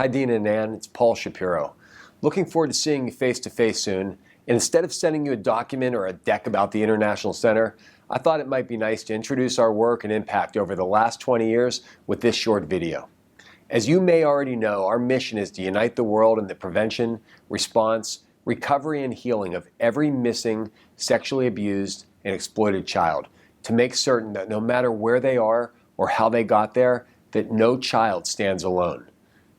Hi Dina and Ann, it's Paul Shapiro. Looking forward to seeing you face to face soon. And instead of sending you a document or a deck about the International Center, I thought it might be nice to introduce our work and impact over the last 20 years with this short video. As you may already know, our mission is to unite the world in the prevention, response, recovery, and healing of every missing, sexually abused, and exploited child, to make certain that no matter where they are or how they got there, that no child stands alone.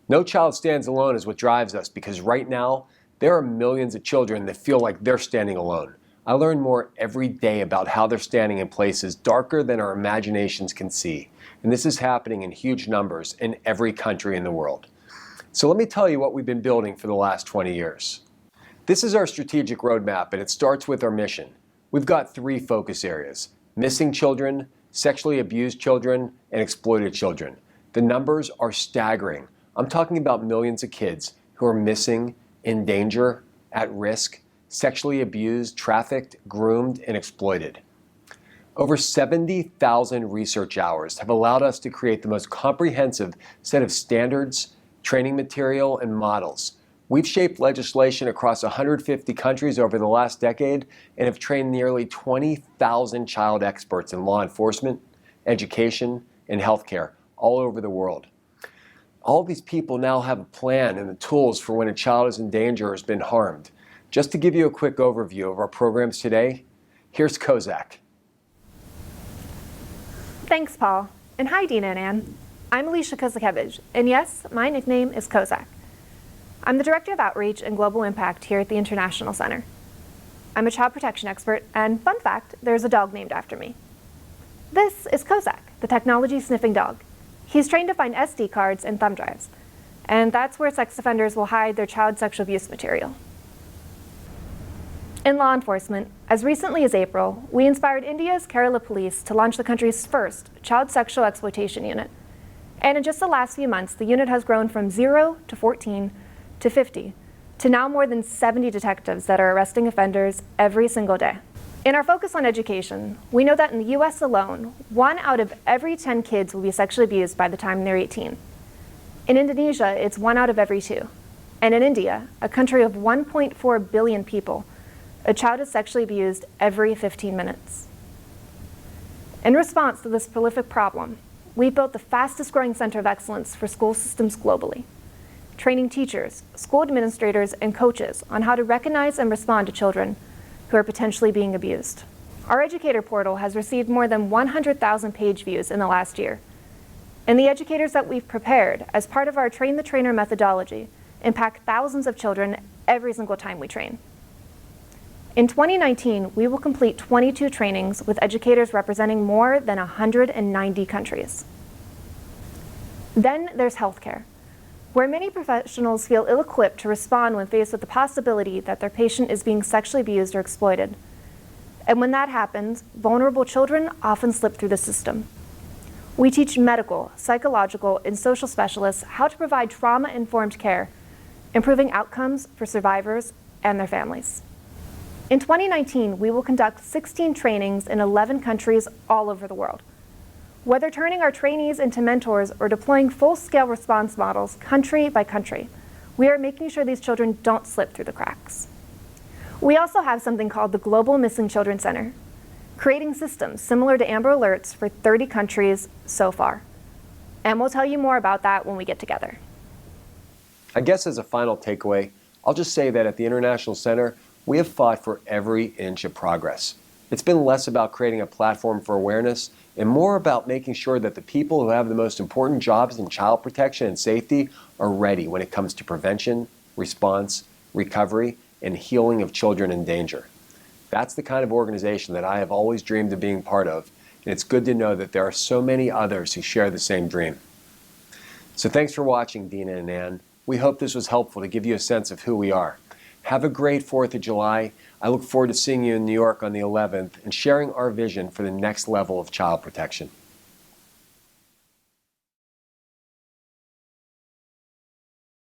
No child stands alone is what drives us, because right now, there are millions of children that feel like they're standing alone. I learn more every day about how they're standing in places darker than our imaginations can see. And this is happening in huge numbers in every country in the world. So let me tell you what we've been building for the last 20 years. This is our strategic roadmap, and it starts with our mission. We've got 3 focus areas: missing children, sexually abused children, and exploited children. The numbers are staggering. I'm talking about millions of kids who are missing, in danger, at risk, sexually abused, trafficked, groomed, and exploited. Over 70,000 research hours have allowed us to create the most comprehensive set of standards, training material, and models. We've shaped legislation across 150 countries over the last decade and have trained nearly 20,000 child experts in law enforcement, education, and healthcare all over the world. All these people now have a plan and the tools for when a child is in danger or has been harmed. Just to give you a quick overview of our programs today, here's Kozak. Thanks, Paul. And hi, Dina and Ann. I'm Alicia Kozakevich, and yes, my nickname is Kozak. I'm the Director of Outreach and Global Impact here at the International Center. I'm a child protection expert, and fun fact, there's a dog named after me. This is Kozak, the technology-sniffing dog. He's trained to find SD cards and thumb drives, and that's where sex offenders will hide their child sexual abuse material. In law enforcement, as recently as April, we inspired India's Kerala Police to launch the country's first child sexual exploitation unit. And in just the last few months, the unit has grown from 0 to 14 to 50, to now more than 70 detectives that are arresting offenders every single day. In our focus on education, we know that in the US alone, 1 out of every 10 kids will be sexually abused by the time they're 18. In Indonesia, it's 1 out of every 2. And in India, a country of 1.4 billion people, a child is sexually abused every 15 minutes. In response to this prolific problem, we built the fastest growing center of excellence for school systems globally, training teachers, school administrators, and coaches on how to recognize and respond to children who are potentially being abused. Our educator portal has received more than 100,000 page views in the last year. And the educators that we've prepared as part of our Train the Trainer methodology impact thousands of children every single time we train. In 2019, we will complete 22 trainings with educators representing more than 190 countries. Then there's healthcare, where many professionals feel ill-equipped to respond when faced with the possibility that their patient is being sexually abused or exploited. And when that happens, vulnerable children often slip through the system. We teach medical, psychological, and social specialists how to provide trauma-informed care, improving outcomes for survivors and their families. In 2019, we will conduct 16 trainings in 11 countries all over the world. Whether turning our trainees into mentors or deploying full-scale response models country by country, we are making sure these children don't slip through the cracks. We also have something called the Global Missing Children Center, creating systems similar to Amber Alerts for 30 countries so far. And we'll tell you more about that when we get together. I guess as a final takeaway, I'll just say that at the International Center, we have fought for every inch of progress. It's been less about creating a platform for awareness and more about making sure that the people who have the most important jobs in child protection and safety are ready when it comes to prevention, response, recovery, and healing of children in danger. That's the kind of organization that I have always dreamed of being part of, and it's good to know that there are so many others who share the same dream. So thanks for watching, Dina and Ann. We hope this was helpful to give you a sense of who we are. Have a great 4th of July. I look forward to seeing you in New York on the 11th and sharing our vision for the next level of child protection.